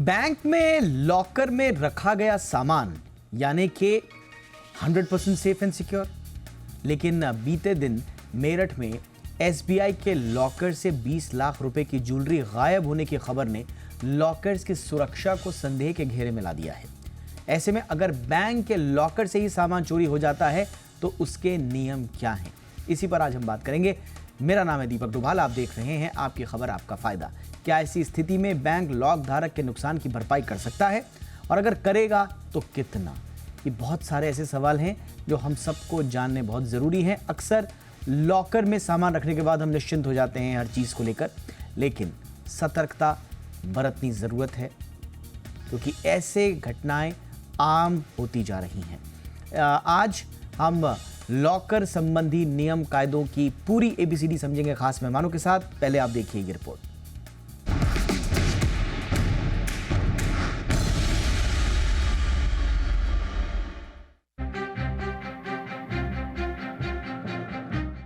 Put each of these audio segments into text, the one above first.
Bank में locker में रखा गया सामान यानी कि 100% सेफ एंड सिक्योर। लेकिन बीते दिन मेरठ में एसबीआई के लॉकर से 20 लाख रुपए की ज्वेलरी गायब होने की खबर ने लॉकर्स की सुरक्षा को संदेह के घेरे में ला दिया है। ऐसे में अगर बैंक के लॉकर से ही सामान चोरी हो जाता है तो उसके नियम क्या हैं, इसी पर आज हम बात करेंगे। मेरा नाम है दीपक डुभाल, आप देख रहे हैं आपकी खबर आपका फायदा। क्या ऐसी स्थिति में बैंक लॉक धारक के नुकसान की भरपाई कर सकता है, और अगर करेगा तो कितना? ये बहुत सारे ऐसे सवाल हैं जो हम सबको जानने बहुत ज़रूरी हैं। अक्सर लॉकर में सामान रखने के बाद हम निश्चिंत हो जाते हैं हर चीज़ को लेकर, लेकिन सतर्कता बरतनी ज़रूरत है क्योंकि ऐसे घटनाएं आम होती जा रही हैं। आज हम लॉकर संबंधी नियम कायदों की पूरी एबीसीडी समझेंगे खास मेहमानों के साथ। पहले आप देखिए ये रिपोर्ट।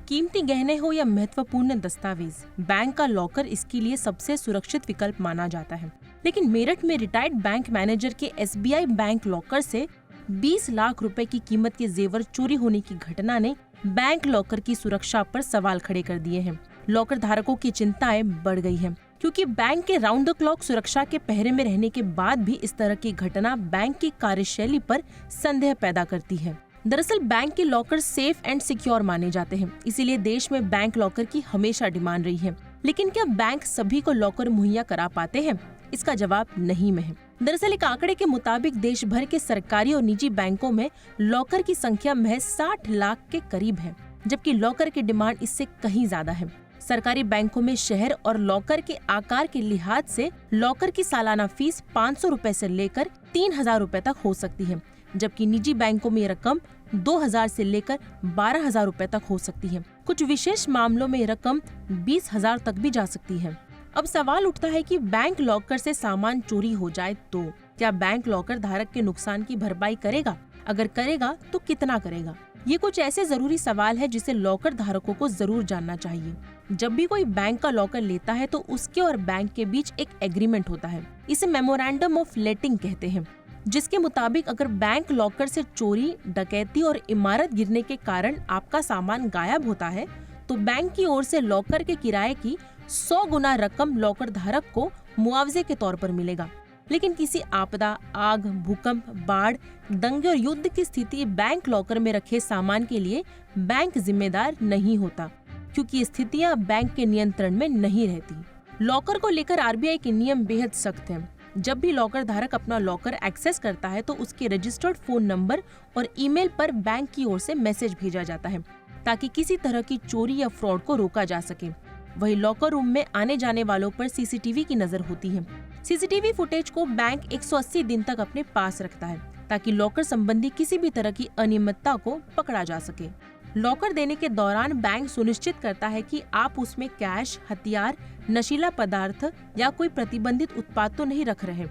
कीमती गहने हो या महत्वपूर्ण दस्तावेज, बैंक का लॉकर इसके लिए सबसे सुरक्षित विकल्प माना जाता है। लेकिन मेरठ में रिटायर्ड बैंक मैनेजर के एसबीआई बैंक लॉकर से 20 लाख रुपए की कीमत के जेवर चोरी होने की घटना ने बैंक लॉकर की सुरक्षा पर सवाल खड़े कर दिए हैं। लॉकर धारकों की चिंताएं बढ़ गई हैं, क्योंकि बैंक के राउंड द क्लॉक सुरक्षा के पहरे में रहने के बाद भी इस तरह की घटना बैंक की कार्यशैली पर संदेह पैदा करती है। दरअसल बैंक के लॉकर सेफ एंड सिक्योर माने जाते हैं, इसीलिए देश में बैंक लॉकर की हमेशा डिमांड रही है। लेकिन क्या बैंक सभी को लॉकर मुहैया करा पाते हैं? इसका जवाब नहीं में है। दरअसल एक आंकड़े के मुताबिक देश भर के सरकारी और निजी बैंकों में लॉकर की संख्या महज 60 लाख के करीब है, जबकि लॉकर की डिमांड इससे कहीं ज्यादा है। सरकारी बैंकों में शहर और लॉकर के आकार के लिहाज से लॉकर की सालाना फीस 500 रुपए से लेकर 3000 रुपए तक हो सकती है, जबकि निजी बैंकों में ये रकम 2000 से लेकर 12,000 रुपए तक हो सकती है। कुछ विशेष मामलों में ये रकम 20,000 तक भी जा सकती है। अब सवाल उठता है कि बैंक लॉकर से सामान चोरी हो जाए तो क्या बैंक लॉकर धारक के नुकसान की भरपाई करेगा? अगर करेगा तो कितना करेगा? ये कुछ ऐसे जरूरी सवाल है जिसे लॉकर धारकों को जरूर जानना चाहिए। जब भी कोई बैंक का लॉकर लेता है तो उसके और बैंक के बीच एक एग्रीमेंट होता है। इसे मेमोरेंडम ऑफ लेटिंग कहते हैं, जिसके मुताबिक अगर बैंक लॉकर से चोरी, डकैती और इमारत गिरने के कारण आपका सामान गायब होता है तो बैंक की ओर से लॉकर के किराए की 100 गुना रकम लॉकर धारक को मुआवजे के तौर पर मिलेगा। लेकिन किसी आपदा, आग, भूकंप, बाढ़, दंगे और युद्ध की स्थिति बैंक लॉकर में रखे सामान के लिए बैंक जिम्मेदार नहीं होता, क्योंकि ये स्थितियां बैंक के नियंत्रण में नहीं रहती। लॉकर को लेकर आरबीआई के नियम बेहद सख्त हैं। जब भी लॉकर धारक अपना लॉकर एक्सेस करता है तो उसके रजिस्टर्ड फोन नंबर और ईमेल पर बैंक की ओर से मैसेज भेजा जाता है, ताकि किसी तरह की चोरी या फ्रॉड को रोका जा सके। वही लॉकर रूम में आने जाने वालों पर सीसीटीवी की नजर होती है। सीसीटीवी फुटेज को बैंक 180 दिन तक अपने पास रखता है, ताकि लॉकर संबंधी किसी भी तरह की अनियमितता को पकड़ा जा सके। लॉकर देने के दौरान बैंक सुनिश्चित करता है कि आप उसमें कैश, हथियार, नशीला पदार्थ या कोई प्रतिबंधित उत्पाद तो नहीं रख रहे।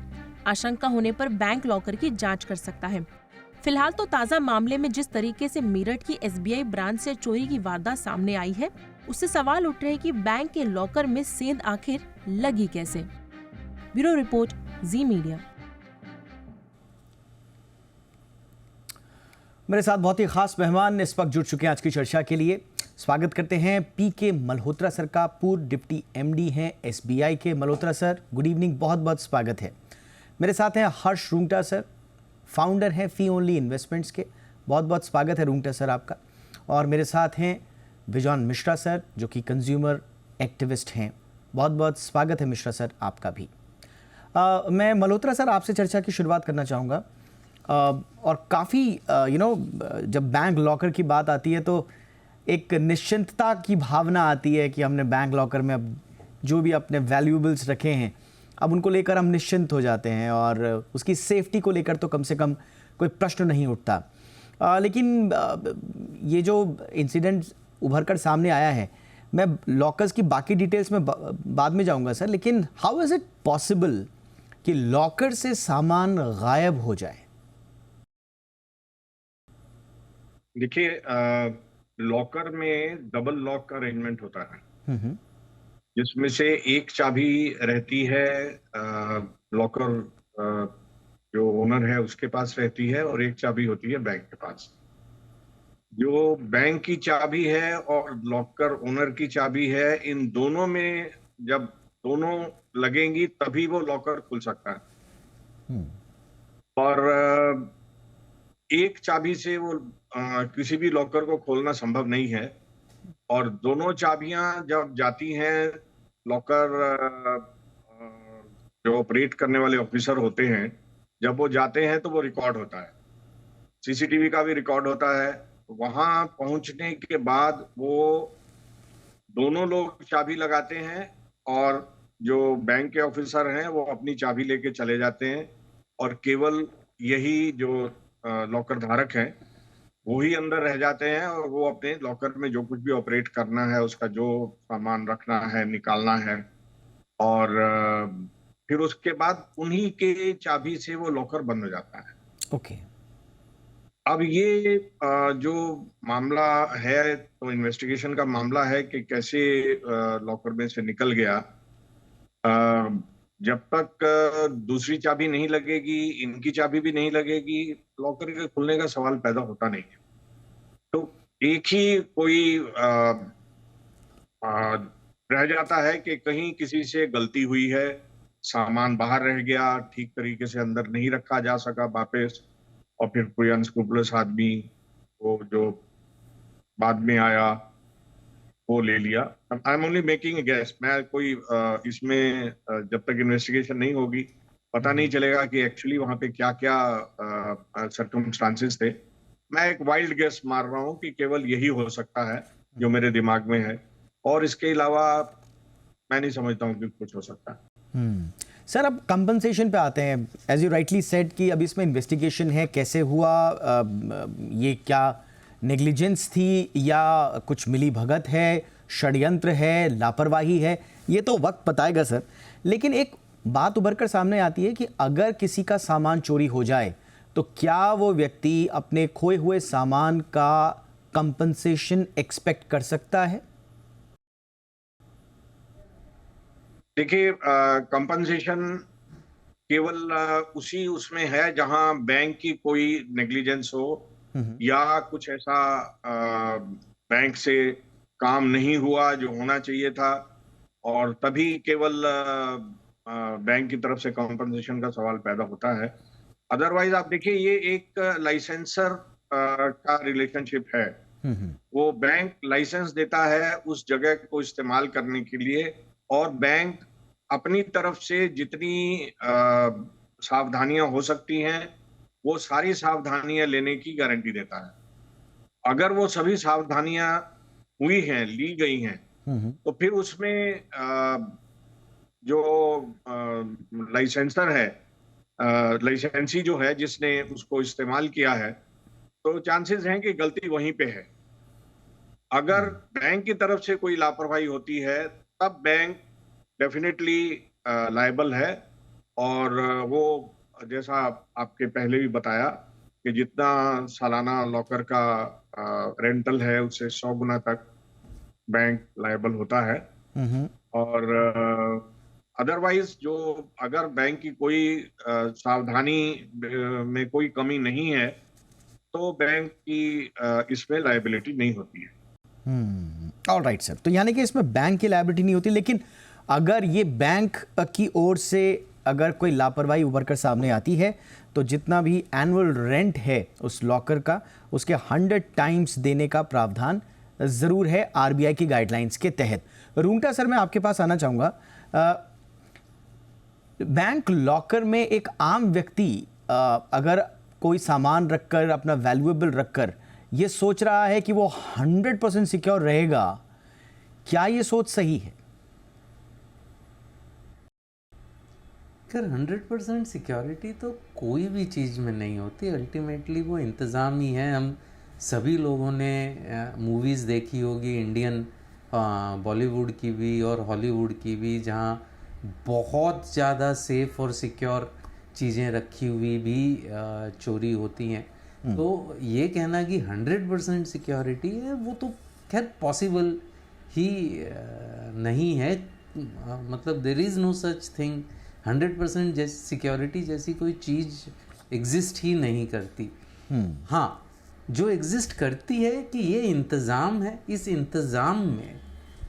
आशंका होने पर बैंक लॉकर की जांच कर सकता है। फिलहाल तो ताज़ा मामले में जिस तरीके से मेरठ की एसबीआई ब्रांच से चोरी की वारदात सामने आई है, उससे सवाल उठ रहे हैं कि बैंक के लॉकर में सेंध आखिर लगी कैसे। ब्यूरो रिपोर्ट, जी मीडिया। मेरे साथ बहुत ही खास मेहमान इस वक्त जुड़ चुके हैं आज की चर्चा के लिए। स्वागत करते हैं पीके मल्होत्रा सर का, पूर्व डिप्टी एमडी हैं एसबीआई के। मल्होत्रा सर, गुड इवनिंग, बहुत बहुत स्वागत है। मेरे साथ हैं हर्ष रुंगटा सर, फाउंडर हैं फी ओनली इन्वेस्टमेंट्स के। बहुत बहुत स्वागत है रुंगटा सर आपका। और मेरे साथ हैं बिजॉन मिश्रा सर, जो कि कंज्यूमर एक्टिविस्ट हैं। बहुत बहुत स्वागत है मिश्रा सर आपका भी। मैं मल्होत्रा सर आपसे चर्चा की शुरुआत करना चाहूँगा। और काफ़ी जब बैंक लॉकर की बात आती है तो एक निश्चिंतता की भावना आती है कि हमने बैंक लॉकर में अब जो भी अपने वैल्यूएबल्स रखे हैं अब उनको लेकर हम निश्चिंत हो जाते हैं, और उसकी सेफ्टी को लेकर तो कम से कम कोई प्रश्न नहीं उठता। लेकिन ये जो इंसिडेंट उभर कर सामने आया है, मैं लॉकर्स की बाकी डिटेल्स में बाद में जाऊंगा सर, लेकिन हाउ इज़ इट पॉसिबल कि लॉकर से सामान गायब हो जाए? देखिए, लॉकर में डबल लॉक का अरेंजमेंट होता है, जिसमें से एक चाबी रहती है लॉकर जो ओनर है उसके पास रहती है और एक चाबी होती है बैंक के पास। जो बैंक की चाबी है और लॉकर ओनर की चाबी है, इन दोनों में जब दोनों लगेंगी तभी वो लॉकर खुल सकता है। और एक चाबी से वो किसी भी लॉकर को खोलना संभव नहीं है। और दोनों चाबियां जब जाती हैं लॉकर, जो ऑपरेट करने वाले ऑफिसर होते हैं, जब वो जाते हैं तो वो रिकॉर्ड होता है, सीसीटीवी का भी रिकॉर्ड होता है। वहां पहुंचने के बाद वो दोनों लोग चाबी लगाते हैं और जो बैंक के ऑफिसर हैं वो अपनी चाबी लेके चले जाते हैं और केवल यही जो लॉकर धारक हैं वो ही अंदर रह जाते हैं और वो अपने लॉकर में जो कुछ भी ऑपरेट करना है, उसका जो सामान रखना है, निकालना है, और फिर उसके बाद उन्हीं के चाबी से वो लॉकर बंद हो जाता है। ओके। अब ये जो मामला है, तो इन्वेस्टिगेशन का मामला है कि कैसे लॉकर में से निकल गया। जब तक दूसरी चाबी नहीं लगेगी, इनकी चाबी भी नहीं लगेगी, लॉकर के खुलने का सवाल पैदा होता नहीं है। तो एक ही कोई रह जाता है कि कहीं किसी से गलती हुई है, सामान बाहर रह गया, ठीक तरीके से अंदर नहीं रखा जा सका वापस, और फिर कोई अनस्क्रूपुलस आदमी वो जो बाद में आया वो ले लिया। I am only making a guess. मैं कोई इसमें जब तक इन्वेस्टिगेशन नहीं होगी पता नहीं चलेगा कि एक्चुअली वहां पे क्या क्या सर्कमस्टांसेस थे। मैं एक वाइल्ड गेस मार रहा हूँ कि केवल यही हो सकता है जो मेरे दिमाग में है, और इसके अलावा मैं नहीं समझता हूँ कि कुछ हो सकता है। सर, अब कंपनसेशन पे आते हैं। एज यू राइटली सेड कि अब इसमें इन्वेस्टिगेशन है, कैसे हुआ, ये क्या नेग्लिजेंस थी या कुछ मिली भगत है, षड्यंत्र है, लापरवाही है, ये तो वक्त बताएगा सर। लेकिन एक बात उभर कर सामने आती है कि अगर किसी का सामान चोरी हो जाए तो क्या वो व्यक्ति अपने खोए हुए सामान का कंपनसेशन एक्सपेक्ट कर सकता है? देखिए, कंपनसेशन केवल उसी उसमें है जहां बैंक की कोई नेग्लिजेंस हो या कुछ ऐसा बैंक से काम नहीं हुआ जो होना चाहिए था, और तभी केवल बैंक की तरफ से कंपनसेशन का सवाल पैदा होता है। अदरवाइज आप देखिए, ये एक लाइसेंसर का रिलेशनशिप है। वो बैंक लाइसेंस देता है उस जगह को इस्तेमाल करने के लिए, और बैंक अपनी तरफ से जितनी सावधानियां हो सकती हैं वो सारी सावधानियां लेने की गारंटी देता है। अगर वो सभी सावधानियां हुई हैं, ली गई हैं, तो फिर उसमें जो लाइसेंसर है, लाइसेंसी जो है जिसने उसको इस्तेमाल किया है, तो चांसेस हैं कि गलती वहीं पे है। अगर बैंक की तरफ से कोई लापरवाही होती है तब बैंक डेफिनेटली लायबल है, और वो जैसा आपके पहले भी बताया कि जितना सालाना लॉकर का रेंटल है उससे 100 गुना तक बैंक लायबल होता है। और अदरवाइज जो अगर बैंक की कोई सावधानी में कोई कमी नहीं है तो बैंक की इसमें लायबिलिटी नहीं होती है। ऑलराइट सर, तो यानी कि इसमें बैंक की लायबिलिटी नहीं होती, लेकिन अगर ये बैंक की ओर से अगर कोई लापरवाही उभर कर सामने आती है तो जितना भी एनुअल रेंट है उस लॉकर का, उसके 100 टाइम्स देने का प्रावधान ज़रूर है आरबीआई की गाइडलाइंस के तहत। रूंगटा सर, मैं आपके पास आना चाहूँगा। बैंक लॉकर में एक आम व्यक्ति अगर कोई सामान रखकर, अपना वैल्यूएबल रखकर ये सोच रहा है कि वो 100% सिक्योर रहेगा, क्या ये सोच सही है? कर 100% सिक्योरिटी तो कोई भी चीज़ में नहीं होती। अल्टीमेटली वो इंतज़ाम ही है। हम सभी लोगों ने मूवीज़ देखी होगी, इंडियन बॉलीवुड की भी और हॉलीवुड की भी, जहाँ बहुत ज़्यादा सेफ और सिक्योर चीज़ें रखी हुई भी चोरी होती हैं। तो ये कहना कि 100% सिक्योरिटी है वो तो खैर पॉसिबल ही नहीं है। मतलब there is no such thing 100% जैसी सिक्योरिटी जैसी कोई चीज़ एग्जिस्ट ही नहीं करती। हाँ, जो एग्जिस्ट करती है कि ये इंतज़ाम है, इस इंतज़ाम में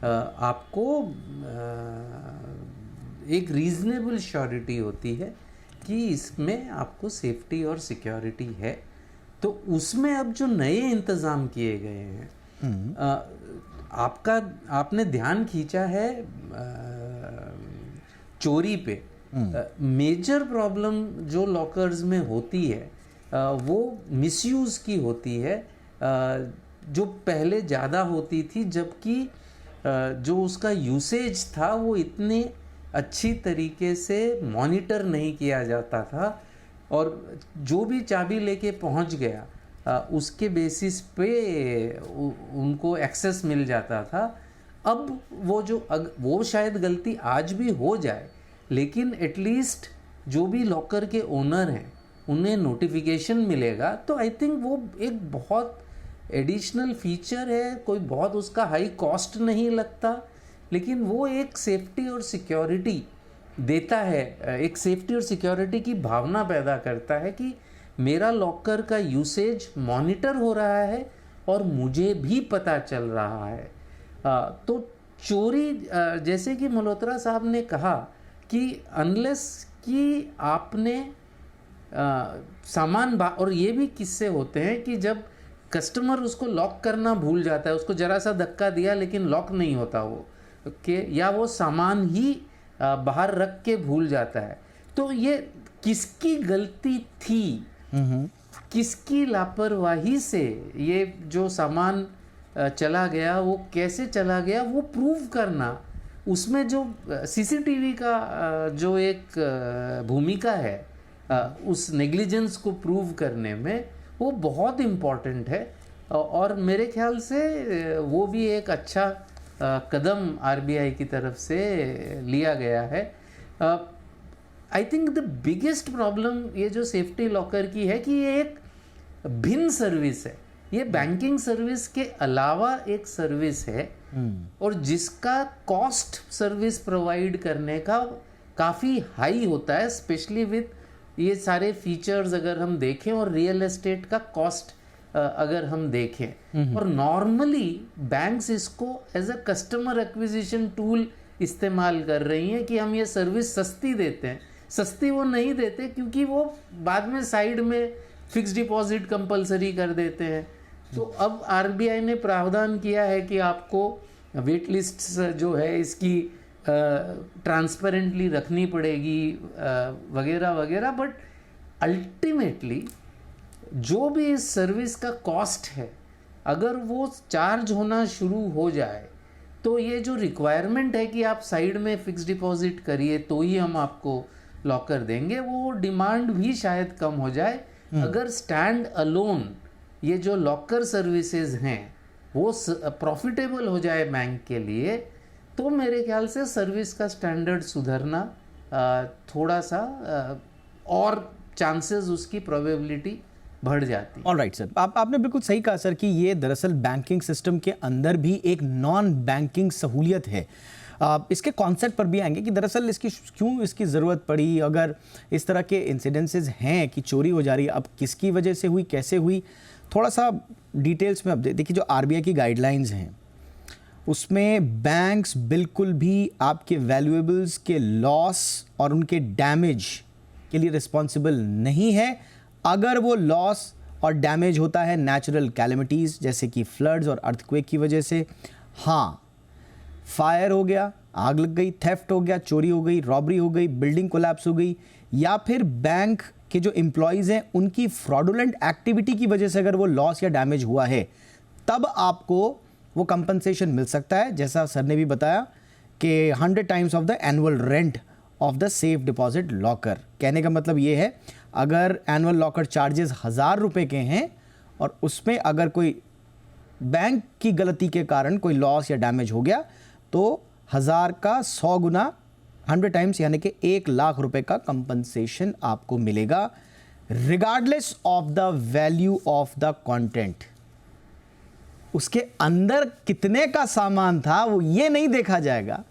आपको एक रीज़नेबल श्योरिटी होती है कि इसमें आपको सेफ्टी और सिक्योरिटी है। तो उसमें अब जो नए इंतज़ाम किए गए हैं, आपने ध्यान खींचा है चोरी पे। मेजर प्रॉब्लम जो लॉकर्स में होती है वो मिसयूज़ की होती है, जो पहले ज़्यादा होती थी, जबकि जो उसका यूसेज था वो इतने अच्छी तरीके से मॉनिटर नहीं किया जाता था, और जो भी चाबी लेके पहुंच गया उसके बेसिस पे उनको एक्सेस मिल जाता था। अब वो शायद गलती आज भी हो जाए, लेकिन एटलीस्ट जो भी लॉकर के ओनर हैं उन्हें नोटिफिकेशन मिलेगा। तो आई थिंक वो एक बहुत एडिशनल फीचर है, कोई बहुत उसका हाई कॉस्ट नहीं लगता, लेकिन वो एक सेफ्टी और सिक्योरिटी देता है, एक सेफ्टी और सिक्योरिटी की भावना पैदा करता है कि मेरा लॉकर का यूसेज मॉनिटर हो रहा है और मुझे भी पता चल रहा है। तो चोरी, जैसे कि मल्होत्रा साहब ने कहा कि अनलेस कि आपने सामान और ये भी किस्से होते हैं कि जब कस्टमर उसको लॉक करना भूल जाता है, उसको जरा सा धक्का दिया लेकिन लॉक नहीं होता वो या वो सामान ही बाहर रख के भूल जाता है। तो ये किसकी गलती थी, किसकी लापरवाही से ये जो सामान चला गया, वो कैसे चला गया, वो प्रूव करना, उसमें जो सीसीटीवी का जो एक भूमिका है उस नेग्लिजेंस को प्रूव करने में, वो बहुत इम्पॉर्टेंट है। और मेरे ख्याल से वो भी एक अच्छा कदम आरबीआई की तरफ से लिया गया है। I think the biggest problem ये जो सेफ्टी लॉकर की है कि ये एक भिन्न सर्विस है, ये बैंकिंग सर्विस के अलावा एक सर्विस है, और जिसका कॉस्ट सर्विस प्रोवाइड करने का काफ़ी हाई होता है, स्पेशली विथ ये सारे फीचर्स अगर हम देखें और रियल एस्टेट का कॉस्ट अगर हम देखें। और नॉर्मली बैंक्स इसको as a customer acquisition tool इस्तेमाल कर रही हैं कि हम ये सर्विस सस्ती देते हैं। सस्ती वो नहीं देते क्योंकि वो बाद में साइड में फिक्स डिपॉजिट कंपलसरी कर देते हैं। तो अब आरबीआई ने प्रावधान किया है कि आपको वेट लिस्ट जो है इसकी ट्रांसपेरेंटली रखनी पड़ेगी वगैरह वगैरह, बट अल्टीमेटली जो भी इस सर्विस का कॉस्ट है, अगर वो चार्ज होना शुरू हो जाए तो ये जो रिक्वायरमेंट है कि आप साइड में फिक्स डिपॉजिट करिए तो ही हम आपको लॉकर देंगे, वो डिमांड भी शायद कम हो जाए। अगर स्टैंड अलोन ये जो लॉकर सर्विसेज हैं वो प्रॉफिटेबल हो जाए बैंक के लिए, तो मेरे ख्याल से सर्विस का स्टैंडर्ड सुधरना थोड़ा सा और चांसेस उसकी प्रोबेबिलिटी बढ़ जाती है। ऑलराइट सर, आपने बिल्कुल सही कहा सर कि ये दरअसल बैंकिंग सिस्टम के अंदर भी एक नॉन बैंकिंग सहूलियत है। इसके कॉन्सेप्ट पर भी आएंगे कि दरअसल इसकी क्यों इसकी ज़रूरत पड़ी, अगर इस तरह के इंसिडेंसेस हैं कि चोरी हो जा रही है, अब किसकी वजह से हुई, कैसे हुई, थोड़ा सा डिटेल्स में अब देखिए। जो आरबीआई की गाइडलाइंस हैं उसमें बैंक्स बिल्कुल भी आपके वैल्यूएबल्स के लॉस और उनके डैमेज के लिए रिस्पॉन्सिबल नहीं है। अगर वो लॉस और डैमेज होता है नेचुरल कैलेमिटीज़ जैसे कि फ्लड्स और अर्थक्वेक की वजह से, हाँ, फायर हो गया, आग लग गई, थेफ्ट हो गया, चोरी हो गई, रॉबरी हो गई, बिल्डिंग कोलैप्स हो गई, या फिर बैंक के जो एम्प्लॉयज़ हैं उनकी फ्रॉडुलेंट एक्टिविटी की वजह से अगर वो लॉस या डैमेज हुआ है, तब आपको वो कंपनसेशन मिल सकता है। जैसा सर ने भी बताया कि 100 times of the annual rent of the safe deposit locker. कहने का मतलब ये है, अगर एनुअल लॉकर चार्जेस 1000 रुपये के हैं और उसमें अगर कोई बैंक की गलती के कारण कोई लॉस या डैमेज हो गया तो 1000 का 100 गुना 100 टाइम्स यानी कि 1 लाख रुपए का कंपनसेशन आपको मिलेगा, regardless of the value of the content. उसके अंदर कितने का सामान था वो ये नहीं देखा जाएगा,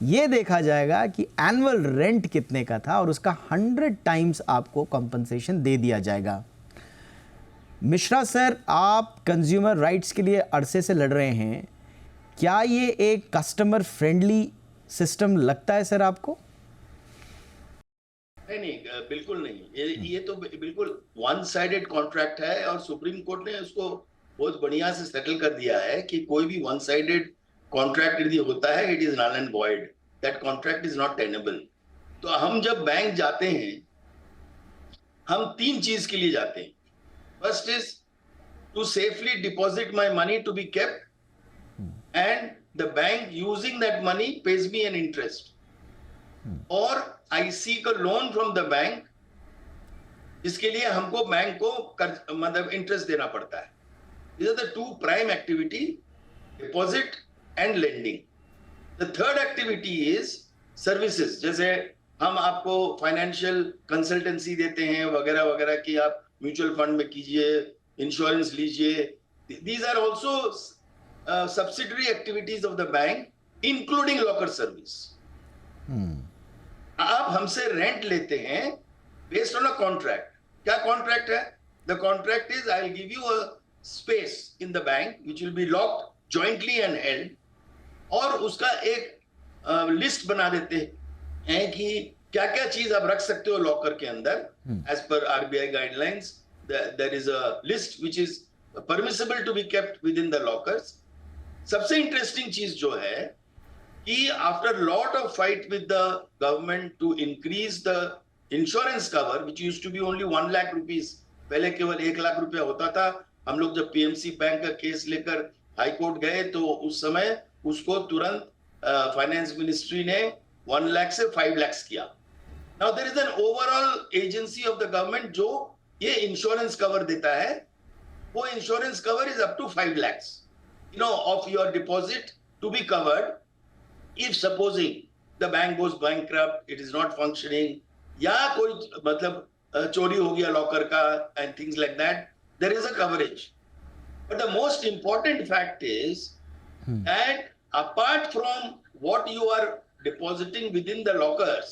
ये देखा जाएगा कि एनुअल रेंट कितने का था और उसका 100 टाइम्स आपको कंपनसेशन दे दिया जाएगा। मिश्रा सर, आप कंज्यूमर राइट्स के लिए अरसे से लड़ रहे हैं, क्या ये एक कस्टमर फ्रेंडली सिस्टम लगता है सर आपको? नहीं, बिल्कुल नहीं। ये तो बिल्कुल वन साइडेड कॉन्ट्रैक्ट है और सुप्रीम कोर्ट ने उसको बहुत बढ़िया से सेटल कर दिया है कि कोई भी वन साइडेड कॉन्ट्रैक्ट यदि होता है, it is null and void, that contract is not tenable. तो हम जब बैंक जाते हैं, हम 3 चीज के लिए जाते हैं। First is to safely deposit my money to be kept and the bank using that money pays me an interest, और I seek a loan from the bank, जिसके लिए हमको बैंक को मतलब इंटरेस्ट देना पड़ता है। These are the 2 prime activity, deposit and lending. The third activity is services. जैसे हम आपको फाइनेंशियल कंसल्टेंसी देते हैं वगैरह वगैरह कि आप म्यूचुअल फंड में कीजिए, इंश्योरेंस लीजिए। These are also subsidiary activities of the bank, including locker service. आप हमसे रेंट लेते हैं based on a contract. क्या कॉन्ट्रैक्ट है? The contract is I will give you a space in the bank which will be locked jointly and held, और उसका एक list बना देते हैं कि क्या क्या चीज आप रख सकते हो लॉकर के अंदर। As per RBI guidelines there is a list which is permissible to be kept with in the lockers. सबसे इंटरेस्टिंग चीज जो है कि after lot of fight with the government to increase the insurance cover which used to be only 1 lakh rupees, पहले केवल 1 लाख रुपया होता था। हम लोग जब पीएमसी बैंक का केस लेकर हाई कोर्ट गए तो उस समय उसको तुरंत फाइनेंस मिनिस्ट्री ने 1 लाख से 5 लाख किया। Now there is an overall agency of the government जो ये इंश्योरेंस कवर देता है। वो insurance cover is up to 5 lakh of your deposit to be covered if supposing the bank goes bankrupt, it is not functioning, या कोई मतलब चोरी हो गया लॉकर का and things like that, there is a coverage. But the most important fact is that apart from what you are depositing within the lockers,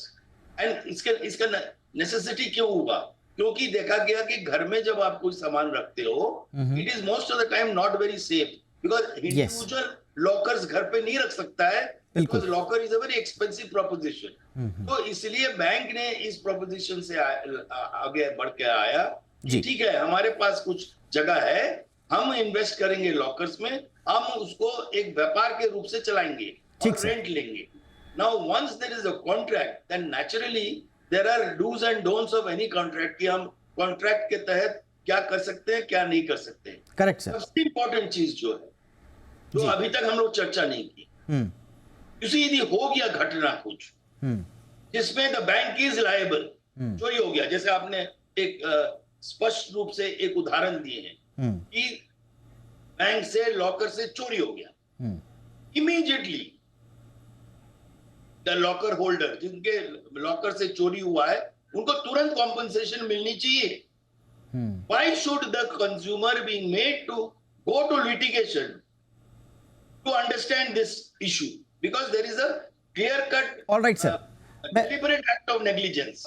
and इसका necessity क्यों हुआ? क्योंकि देखा गया कि घर में जब आप कोई सामान रखते हो, it is most of the time not very safe because individual lockers घर पे नहीं रख सकता है, because locker is a very expensive proposition. तो इसलिए बैंक ने इस proposition से आगे बढ़ के आया कि ठीक है, हमारे पास कुछ जगह है, हम इन्वेस्ट करेंगे लॉकर्स में, हम उसको एक व्यापार के रूप से चलाएंगे और रेंट लेंगे। Now once there is a contract, then naturally there are dos and don'ts of any contract कि हम कॉन्ट्रैक्ट के तहत क्या कर सकते हैं, क्या नहीं कर सकते हैं। Correct sir. सबसे इंपॉर्टेंट चीज जो है, जो अभी तक हम लोग चर्चा नहीं की, किसी यदि हो गया घटना कुछ जिसमें द बैंक इज लायबल, चोरी हो गया, जैसे आपने एक स्पष्ट रूप से एक उदाहरण दिए हैं कि बैंक से लॉकर से चोरी हो गया, इमीडिएटली द लॉकर होल्डर जिनके लॉकर से चोरी हुआ है उनको तुरंत कॉम्पनसेशन मिलनी चाहिए। Why should the consumer be made to go to litigation to understand this issue? Because there is a clear cut alright sir, deliberate act of negligence.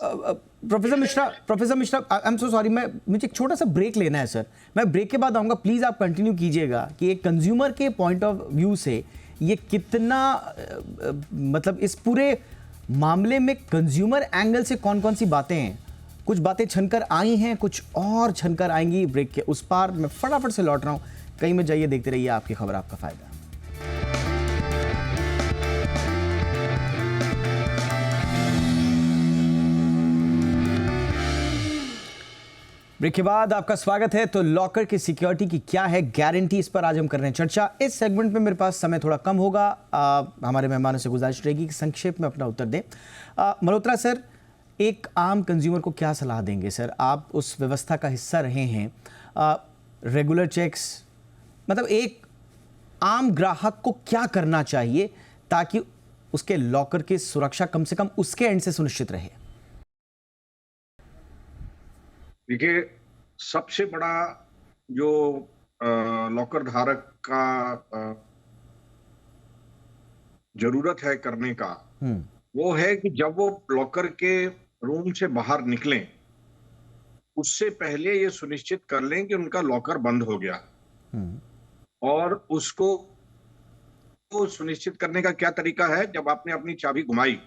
Professor Mishra, I am so sorry, मुझे एक छोटा सा break लेना है sir. मैं break के बाद आऊँगा, प्लीज़ आप कंटिन्यू कीजिएगा कि एक कंज्यूमर के पॉइंट ऑफ व्यू से ये कितना मतलब इस पूरे मामले में कंज्यूमर एंगल से कौन कौन सी बातें हैं। कुछ बातें छनकर आई हैं, कुछ और छनकर आएंगी ब्रेक के उस पार। मैं फटाफट से लौट रहा हूँ, कहीं में जाइए, देखते रहिए आपकी खबर, आपका फायदा। ब्रेक के बाद आपका स्वागत है। तो लॉकर की सिक्योरिटी की क्या है गारंटी, इस पर आज हम कर रहे हैं चर्चा। इस सेगमेंट में मेरे पास समय थोड़ा कम होगा, हमारे मेहमानों से गुजारिश रहेगी कि संक्षेप में अपना उत्तर दें। मल्होत्रा सर, एक आम कंज्यूमर को क्या सलाह देंगे सर? आप उस व्यवस्था का हिस्सा रहे हैं, रेगुलर चेक्स, मतलब एक आम ग्राहक को क्या करना चाहिए ताकि उसके लॉकर की सुरक्षा कम से कम उसके एंड से सुनिश्चित रहे? देखिए, सबसे बड़ा जो लॉकर धारक का जरूरत है करने का, वो है कि जब वो लॉकर के रूम से बाहर निकलें, उससे पहले ये सुनिश्चित कर लें कि उनका लॉकर बंद हो गया। और उसको सुनिश्चित करने का क्या तरीका है, जब आपने अपनी चाबी घुमाई,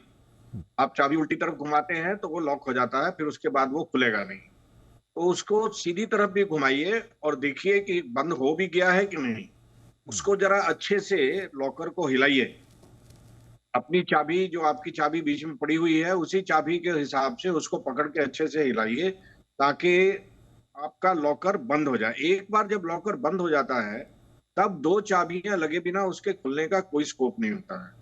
आप चाबी उल्टी तरफ घुमाते हैं तो वो लॉक हो जाता है, फिर उसके बाद वो खुलेगा नहीं। तो उसको सीधी तरफ भी घुमाइए और देखिए कि बंद हो भी गया है कि नहीं। उसको जरा अच्छे से लॉकर को हिलाइए। अपनी चाबी, जो आपकी चाबी बीच में पड़ी हुई है, उसी चाबी के हिसाब से उसको पकड़ के अच्छे से हिलाइए, ताकि आपका लॉकर बंद हो जाए। एक बार जब लॉकर बंद हो जाता है, तब 2 चाबियां लगे बिना उसके खुलने का कोई स्कोप नहीं होता है।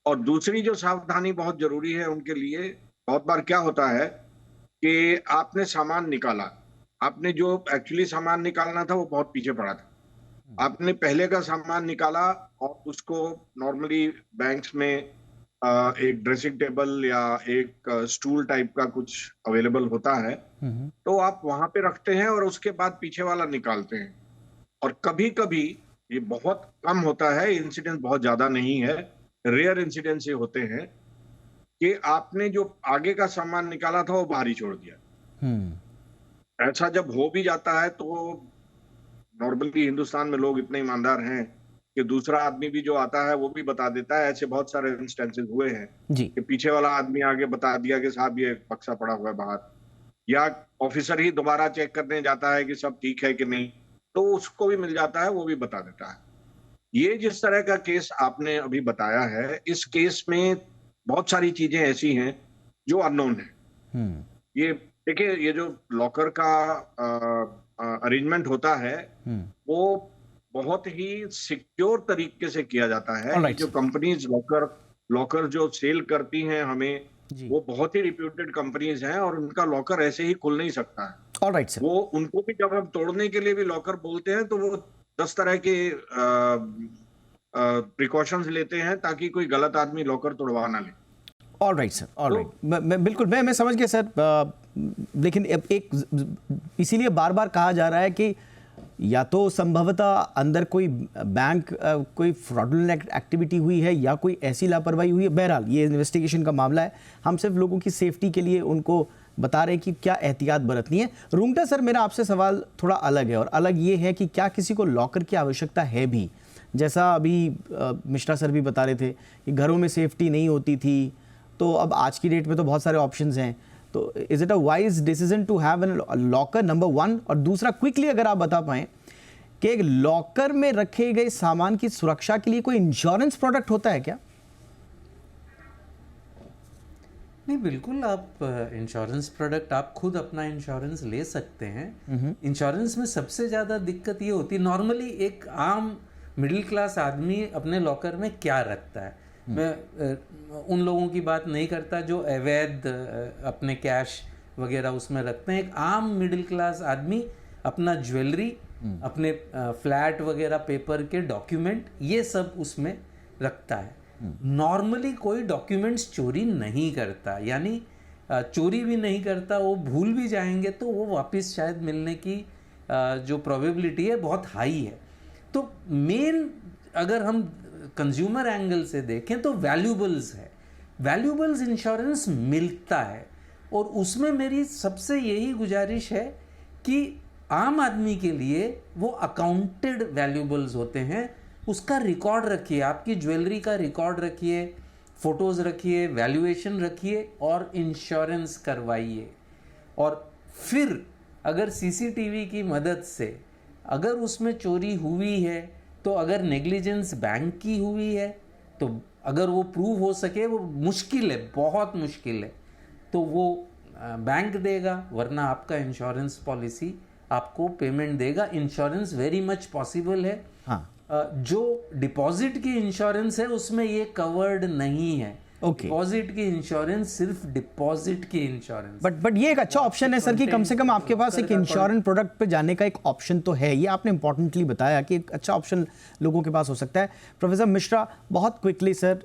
और दूसरी जो सावधानी बहुत जरूरी है उनके लिए, बहुत बार क्या होता है कि आपने सामान निकाला, आपने जो एक्चुअली सामान निकालना था वो बहुत पीछे पड़ा था। आपने पहले का सामान निकाला और उसको नॉर्मली बैंक्स में एक ड्रेसिंग टेबल या एक स्टूल टाइप का कुछ अवेलेबल होता है, तो आप वहां पे रखते हैं और उसके बाद पीछे वाला निकालते हैं। और कभी कभी, ये बहुत कम होता है, इंसिडेंट बहुत ज्यादा नहीं है, रेयर इंसिडेंट से होते हैं कि आपने जो आगे का सामान निकाला था वो बाहर ही छोड़ दिया। ऐसा जब हो भी जाता है तो नॉर्मली हिंदुस्तान में लोग इतने ईमानदार हैं कि दूसरा आदमी भी जो आता है वो भी बता देता है। ऐसे बहुत सारे इंस्टेंसेस हुए हैं जी। कि पीछे वाला आदमी आगे बता दिया कि साहब ये बक्सा पड़ा हुआ है बाहर, या ऑफिसर ही दोबारा चेक करने जाता है कि सब ठीक है कि नहीं, तो उसको भी मिल जाता है, वो भी बता देता है। ये जिस तरह का केस आपने अभी बताया है, इस केस में बहुत सारी चीजें ऐसी हैं जो अननोन है। ये देखिए, ये जो लॉकर का अरेंजमेंट होता है वो बहुत ही सिक्योर तरीके से किया जाता है। Alright, जो sir. कंपनीज लॉकर जो सेल करती हैं हमें, जी। वो बहुत ही रिप्यूटेड कंपनीज हैं और उनका लॉकर ऐसे ही खुल नहीं सकता है। Alright sir. वो उनको भी जब हम तोड़ने के लिए भी लॉकर बोलते हैं तो वो 10 तरह के प्रिकॉशंस लेते हैं ताकि कोई गलत आदमी लॉकर तोड़वा ना ले। Alright sir, alright. मैं बिल्कुल मैं समझ गया सर। लेकिन अब एक इसीलिए बार बार कहा जा रहा है कि या तो संभवतः अंदर कोई बैंक कोई फ्रॉडुलेंट एक्टिविटी हुई है या कोई ऐसी लापरवाही हुई है। बहरहाल ये इन्वेस्टिगेशन का मामला है, हम सिर्फ लोगों की सेफ्टी के लिए उनको बता रहे हैं कि क्या एहतियात बरतनी है। रूंगटा सर, मेरा आपसे सवाल थोड़ा अलग है, और अलग ये है कि क्या किसी को लॉकर की आवश्यकता है भी? जैसा अभी मिश्रा सर भी बता रहे थे कि घरों में सेफ्टी नहीं होती थी, तो अब आज की डेट में तो बहुत सारे ऑप्शंस हैं। तो is it a wise decision to have an locker, number 1? और दूसरा, क्विकली अगर आप बता पाएं कि एक लॉकर में रखे गए सामान की सुरक्षा के लिए कोई इंश्योरेंस प्रोडक्ट होता है क्या? नहीं, बिल्कुल। आप इंश्योरेंस प्रोडक्ट, आप खुद अपना इंश्योरेंस ले सकते हैं। इंश्योरेंस में सबसे ज़्यादा दिक्कत ये होती है, नॉर्मली एक आम मिडिल क्लास आदमी अपने लॉकर में क्या रखता है। मैं उन लोगों की बात नहीं करता जो अवैध अपने कैश वगैरह उसमें रखते हैं। एक आम मिडिल क्लास आदमी अपना ज्वेलरी, अपने फ्लैट वगैरह पेपर के डॉक्यूमेंट, ये सब उसमें रखता है। नॉर्मली कोई डॉक्यूमेंट्स चोरी नहीं करता, यानी चोरी भी नहीं करता। वो भूल भी जाएंगे तो वो वापस शायद मिलने की जो प्रोबेबिलिटी है बहुत हाई है। तो मेन अगर हम कंज्यूमर एंगल से देखें तो वैल्यूबल्स है, वैल्यूबल्स इंश्योरेंस मिलता है। और उसमें मेरी सबसे यही गुजारिश है कि आम आदमी के लिए वो अकाउंटेड वैल्यूबल्स होते हैं, उसका रिकॉर्ड रखिए, आपकी ज्वेलरी का रिकॉर्ड रखिए, फोटोज़ रखिए, वैल्यूएशन रखिए और इंश्योरेंस करवाइए। और फिर अगर सीसीटीवी की मदद से अगर उसमें चोरी हुई है, तो अगर नेग्लिजेंस बैंक की हुई है, तो अगर वो प्रूव हो सके, वो मुश्किल है, बहुत मुश्किल है, तो वो बैंक देगा, वरना आपका इंश्योरेंस पॉलिसी आपको पेमेंट देगा। इंश्योरेंस वेरी मच पॉसिबल है। हाँ। जो डिपॉजिट की इंश्योरेंस है उसमें ये कवर्ड नहीं है। ओके। डिपॉजिट की इंश्योरेंस सिर्फ डिपॉजिट की इंश्योरेंस। बट ये एक अच्छा ऑप्शन है सर कि कम से कम आपके पास एक इंश्योरेंस प्रोडक्ट पे जाने का एक ऑप्शन तो है। ये आपने इंपॉर्टेंटली बताया कि एक अच्छा ऑप्शन लोगों के पास हो सकता है। प्रोफेसर मिश्रा, बहुत क्विकली सर,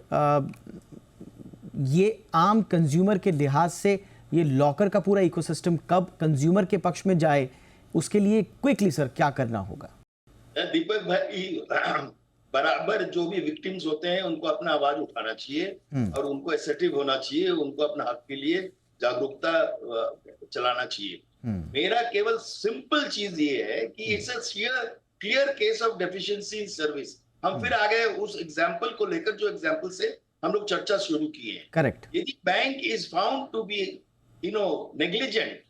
ये आम कंज्यूमर के लिहाज से ये लॉकर का पूरा इकोसिस्टम कब कंज्यूमर के पक्ष में जाए, उसके लिए क्विकली सर क्या करना होगा? दीपक भाई, बराबर जो भी विक्टिम्स होते हैं उनको अपना आवाज उठाना चाहिए और उनको एसर्टिव होना चाहिए, उनको अपना हक के लिए जागरूकता चलाना चाहिए। मेरा केवल सिंपल चीज ये है कि it's a clear case of deficiency in service. हम फिर आगे उस एग्जांपल को लेकर जो एग्जांपल से हम लोग चर्चा शुरू की है। करेक्ट। यदि bank is found to be negligent,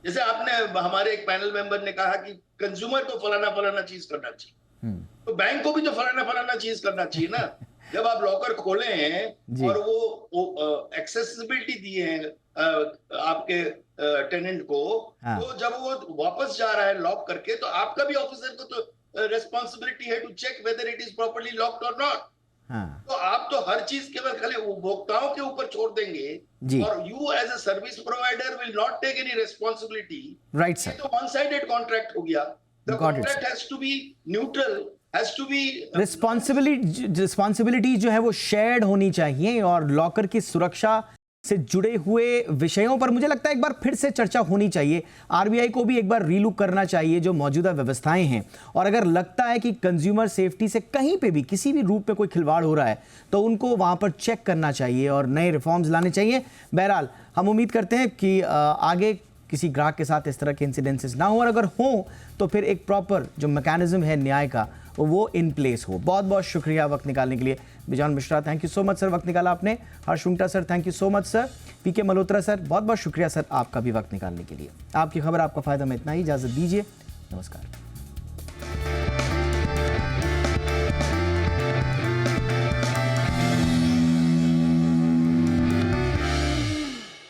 जैसे आपने हमारे एक पैनल मेंबर ने कहा कि कंज्यूमर को फलाना चीज करना चाहिए, तो बैंक को भी तो फलाना चीज करना चाहिए ना। जब आप लॉकर खोले हैं और वो एक्सेसिबिलिटी दिए हैं आपके टेनेंट को, तो जब वो वापस जा रहा है लॉक करके, तो आपका भी ऑफिसर को तो रिस्पॉन्सिबिलिटी है to check whether it is properly locked और नॉट। तो आप तो हर चीज केवल खाली उपभोक्ताओं के ऊपर छोड़ देंगे और you as a service provider will not take any responsibility. Right sir. तो वन साइडेड कॉन्ट्रैक्ट हो गया। The contract has to be neutral, has to be responsibility जो है वो शेयर्ड होनी चाहिए, और लॉकर की सुरक्षा से जुड़े हुए विषयों पर मुझे लगता है एक बार फिर से चर्चा होनी चाहिए। आरबीआई को भी एक बार रीलुक करना चाहिए जो मौजूदा व्यवस्थाएं हैं, और अगर लगता है कि कंज्यूमर सेफ्टी से कहीं पे भी किसी भी रूप में कोई खिलवाड़ हो रहा है तो उनको वहां पर चेक करना चाहिए और नए रिफॉर्म्स लाने चाहिए। बहरहाल हम उम्मीद करते हैं कि आगे किसी ग्राहक के साथ इस तरह के इंसिडेंसेस ना हो, और अगर हो तो फिर एक प्रॉपर जो मैकेनिज्म है न्याय का वो इन प्लेस हो। बहुत बहुत शुक्रिया वक्त निकालने के लिए। Bijon Mishra, thank you so much sir, वक्त निकाला आपने। Harsh Rungta sir, thank you so much sir. PK Malhotra sir, बहुत बहुत शुक्रिया सर आपका भी वक्त निकालने के लिए। आपकी खबर आपका फायदा में इतना ही, इजाजत दीजिए, नमस्कार।